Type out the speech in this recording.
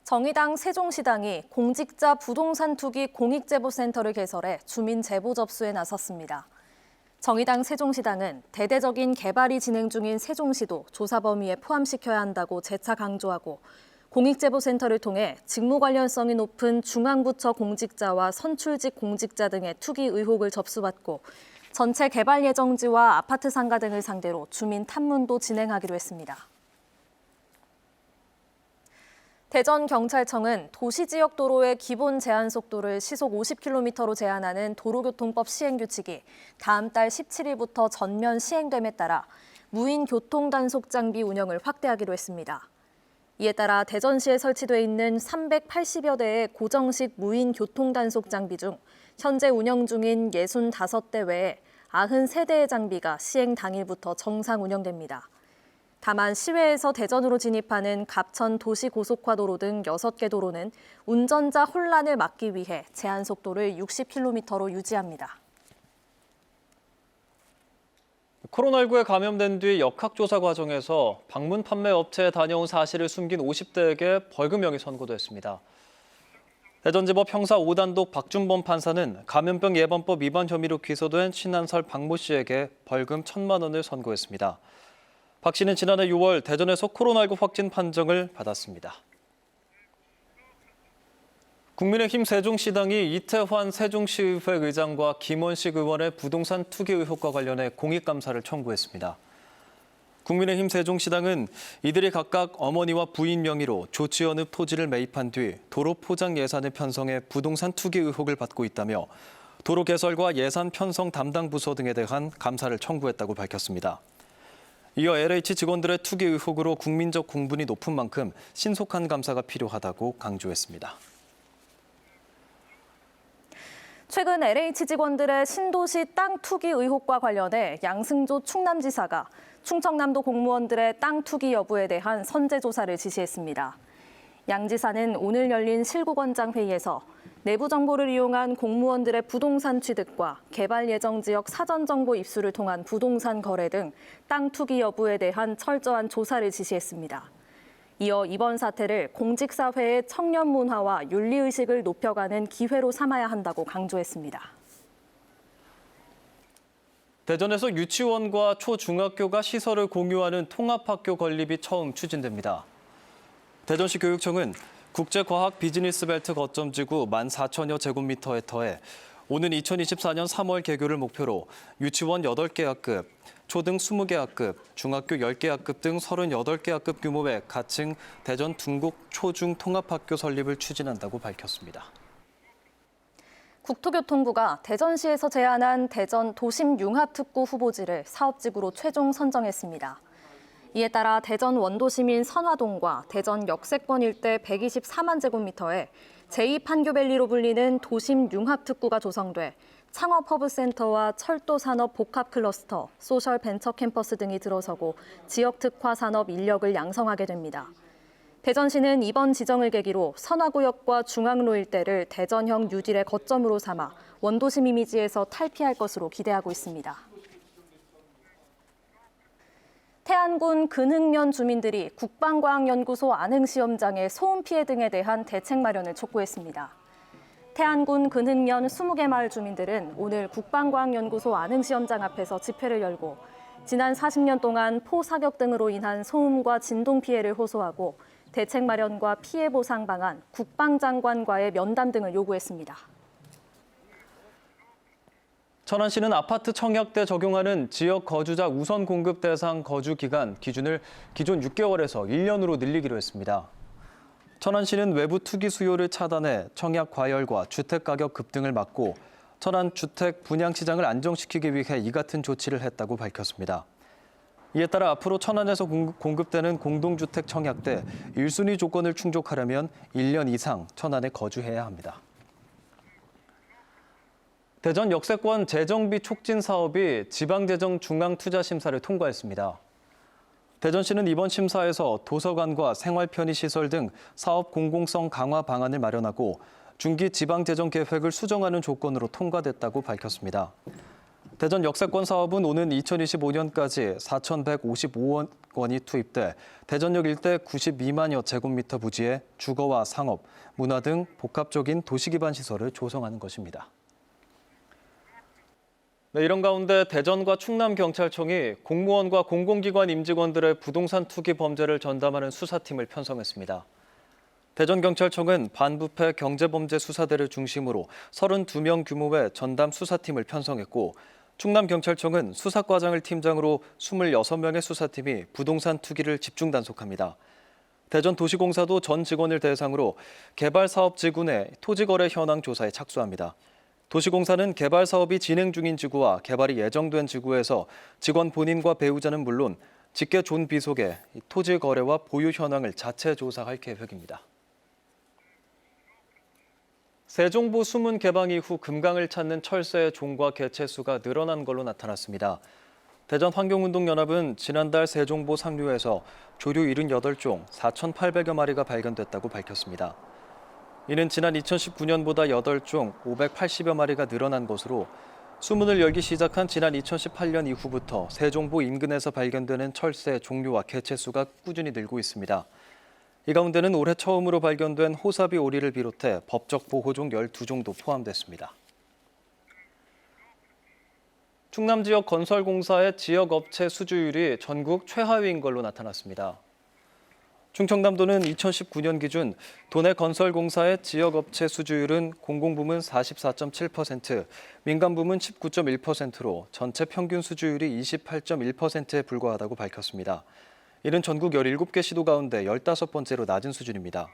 정의당 세종시당이 공직자 부동산 투기 공익제보센터를 개설해 주민 제보 접수에 나섰습니다. 정의당 세종시당은 대대적인 개발이 진행 중인 세종시도 조사 범위에 포함시켜야 한다고 재차 강조하고 공익제보센터를 통해 직무 관련성이 높은 중앙부처 공직자와 선출직 공직자 등의 투기 의혹을 접수받고 전체 개발 예정지와 아파트 상가 등을 상대로 주민 탐문도 진행하기로 했습니다. 대전경찰청은 도시지역 도로의 기본 제한 속도를 시속 50km로 제한하는 도로교통법 시행규칙이 다음 달 17일부터 전면 시행됨에 따라 무인 교통단속 장비 운영을 확대하기로 했습니다. 이에 따라 대전시에 설치돼 있는 380여 대의 고정식 무인 교통단속 장비 중 현재 운영 중인 65대 외에 93대의 장비가 시행 당일부터 정상 운영됩니다. 다만 시외에서 대전으로 진입하는 갑천 도시고속화도로 등 6개 도로는 운전자 혼란을 막기 위해 제한 속도를 60km로 유지합니다. 코로나19에 감염된 뒤 역학조사 과정에서 방문 판매 업체에 다녀온 사실을 숨긴 50대에게 벌금형이 선고됐습니다. 대전지법 형사 5단독 박준범 판사는 감염병 예방법 위반 혐의로 기소된 51살 박모 씨에게 벌금 1,000만 원을 선고했습니다. 박 씨는 지난해 6월 대전에서 코로나19 확진 판정을 받았습니다. 국민의힘 세종시당이 이태환 세종시의회 의장과 김원식 의원의 부동산 투기 의혹과 관련해 공익감사를 청구했습니다. 국민의힘 세종시당은 이들이 각각 어머니와 부인 명의로 조치연읍 토지를 매입한 뒤 도로 포장 예산을 편성해 부동산 투기 의혹을 받고 있다며 도로 개설과 예산 편성 담당 부서 등에 대한 감사를 청구했다고 밝혔습니다. 이어 LH 직원들의 투기 의혹으로 국민적 공분이 높은 만큼 신속한 감사가 필요하다고 강조했습니다. 최근 LH 직원들의 신도시 땅 투기 의혹과 관련해 양승조 충남지사가 충청남도 공무원들의 땅 투기 여부에 대한 선제 조사를 지시했습니다. 양 지사는 오늘 열린 실구원장 회의에서 내부 정보를 이용한 공무원들의 부동산 취득과 개발 예정 지역 사전 정보 입수를 통한 부동산 거래 등 땅 투기 여부에 대한 철저한 조사를 지시했습니다. 이어 이번 사태를 공직사회의 청년 문화와 윤리의식을 높여가는 기회로 삼아야 한다고 강조했습니다. 대전에서 유치원과 초중학교가 시설을 공유하는 통합학교 건립이 처음 추진됩니다. 대전시 교육청은 국제과학 비즈니스벨트 거점지구 14,000여 제곱미터에 더해 오는 2024년 3월 개교를 목표로 유치원 8개 학급, 초등 20개 학급, 중학교 10개 학급 등 38개 학급 규모의 가칭 대전 둥곡 초중 통합학교 설립을 추진한다고 밝혔습니다. 국토교통부가 대전시에서 제안한 대전 도심융합특구 후보지를 사업지구로 최종 선정했습니다. 이에 따라 대전 원도시민 선화동과 대전 역세권 일대 124만 제곱미터에 제2판교밸리로 불리는 도심융합특구가 조성돼 창업허브센터와 철도산업 복합클러스터, 소셜벤처캠퍼스 등이 들어서고 지역특화 산업 인력을 양성하게 됩니다. 대전시는 이번 지정을 계기로 선화구역과 중앙로 일대를 대전형 뉴딜의 거점으로 삼아 원도심 이미지에서 탈피할 것으로 기대하고 있습니다. 태안군 근흥면 주민들이 국방과학연구소 안흥시험장의 소음 피해 등에 대한 대책 마련을 촉구했습니다. 태안군 근흥면 20개 마을 주민들은 오늘 국방과학연구소 안흥시험장 앞에서 집회를 열고 지난 40년 동안 포 사격 등으로 인한 소음과 진동 피해를 호소하고 대책 마련과 피해 보상 방안, 국방장관과의 면담 등을 요구했습니다. 천안시는 아파트 청약때 적용하는 지역 거주자 우선 공급 대상 거주 기간 기준을 기존 6개월에서 1년으로 늘리기로 했습니다. 천안시는 외부 투기 수요를 차단해 청약 과열과 주택 가격 급등을 막고 천안 주택 분양 시장을 안정시키기 위해 이 같은 조치를 했다고 밝혔습니다. 이에 따라 앞으로 천안에서 공급되는 공동주택 청약 때 1순위 조건을 충족하려면 1년 이상 천안에 거주해야 합니다. 대전 역세권 재정비 촉진 사업이 지방재정중앙투자심사를 통과했습니다. 대전시는 이번 심사에서 도서관과 생활편의시설 등 사업 공공성 강화 방안을 마련하고 중기 지방재정계획을 수정하는 조건으로 통과됐다고 밝혔습니다. 대전 역세권 사업은 오는 2025년까지 4,155억 건이 투입돼 대전역 일대 92만여 제곱미터 부지에 주거와 상업, 문화 등 복합적인 도시 기반 시설을 조성하는 것입니다. 네, 이런 가운데 대전과 충남경찰청이 공무원과 공공기관 임직원들의 부동산 투기 범죄를 전담하는 수사팀을 편성했습니다. 대전경찰청은 반부패 경제범죄 수사대를 중심으로 32명 규모의 전담 수사팀을 편성했고, 충남경찰청은 수사과장을 팀장으로 26명의 수사팀이 부동산 투기를 집중 단속합니다. 대전도시공사도 전 직원을 대상으로 개발사업지구 내 토지거래 현황 조사에 착수합니다. 도시공사는 개발 사업이 진행 중인 지구와 개발이 예정된 지구에서 직원 본인과 배우자는 물론 직계 존 비속의 토지 거래와 보유 현황을 자체 조사할 계획입니다. 세종보 수문 개방 이후 금강을 찾는 철새의 종과 개체 수가 늘어난 걸로 나타났습니다. 대전환경운동연합은 지난달 세종보 상류에서 조류 78종 4,800여 마리가 발견됐다고 밝혔습니다. 이는 지난 2019년보다 8종 580여 마리가 늘어난 것으로 수문을 열기 시작한 지난 2018년 이후부터 세종보 인근에서 발견되는 철새 종류와 개체 수가 꾸준히 늘고 있습니다. 이 가운데는 올해 처음으로 발견된 호사비 오리를 비롯해 법적 보호종 12종도 포함됐습니다. 충남 지역 건설공사의 지역업체 수주율이 전국 최하위인 걸로 나타났습니다. 충청남도는 2019년 기준 도내 건설공사의 지역업체 수주율은 공공부문 44.7%, 민간부문 19.1%로 전체 평균 수주율이 28.1%에 불과하다고 밝혔습니다. 이는 전국 17개 시도 가운데 15번째로 낮은 수준입니다.